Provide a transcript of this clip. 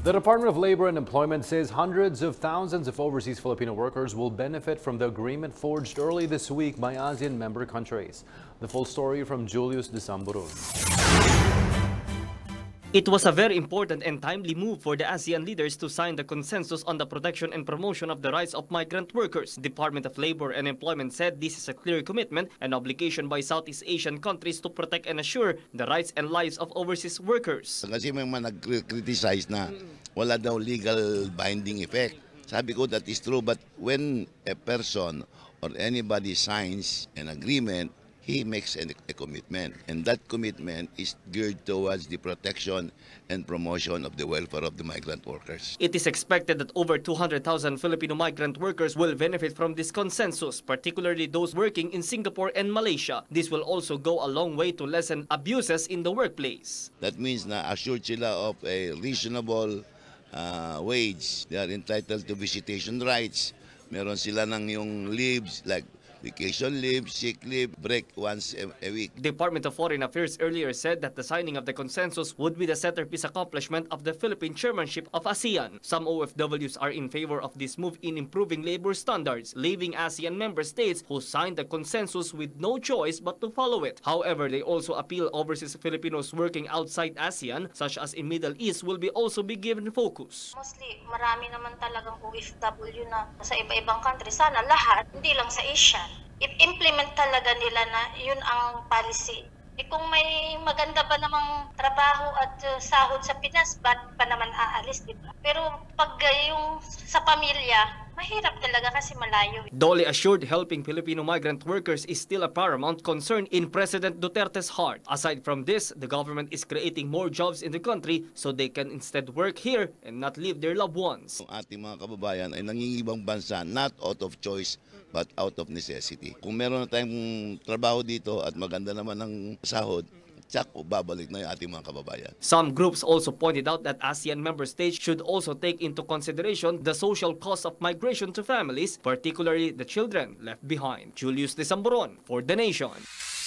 The Department of Labor and Employment says hundreds of thousands of overseas Filipino workers will benefit from the agreement forged early this week by ASEAN member countries. The full story from Julius de Samburon. It was a very important and timely move for the ASEAN leaders to sign the consensus on the protection and promotion of the rights of migrant workers. Department of Labor and Employment said this is a clear commitment and obligation by Southeast Asian countries to protect and assure the rights and lives of overseas workers. Kasi may mga nag-criticize na wala daw legal binding effect. Sabi ko that is true, but when a person or anybody signs an agreement, he makes a commitment, and that commitment is geared towards the protection and promotion of the welfare of the migrant workers. It is expected that over 200,000 Filipino migrant workers will benefit from this consensus, particularly those working in Singapore and Malaysia. This will also go a long way to lessen abuses in the workplace. That means na assured sila of a reasonable wage. They are entitled to visitation rights. Meron sila ng yung leaves like vacation leave, sick leave, break once a week. Department of Foreign Affairs earlier said that the signing of the consensus would be the centerpiece accomplishment of the Philippine chairmanship of ASEAN. Some OFWs are in favor of this move in improving labor standards, leaving ASEAN member states who signed the consensus with no choice but to follow it. However, they also appeal overseas Filipinos working outside ASEAN, such as in Middle East, will be also be given focus. Mostly, marami naman talagang OFW na sa iba-ibang country. Sana lahat, hindi lang sa Asia. I-implement talaga nila na yun ang policy. Kung may maganda pa namang trabaho at sahod sa Pinas, ba't pa naman aalis, di ba? Pero pag yung sa pamilya, mahirap talaga kasi malayo. DOLE assured helping Filipino migrant workers is still a paramount concern in President Duterte's heart. Aside from this, the government is creating more jobs in the country so they can instead work here and not leave their loved ones. Ang ating mga kababayan ay nangingibang bansa not out of choice but out of necessity. Kung meron na tayong trabaho dito at maganda naman ang sahod, tsak o babalik na yung ating mga kababayan. Some groups also pointed out that ASEAN member states should also take into consideration the social cost of migration to families, particularly the children left behind. Julius de Samburon for The Nation.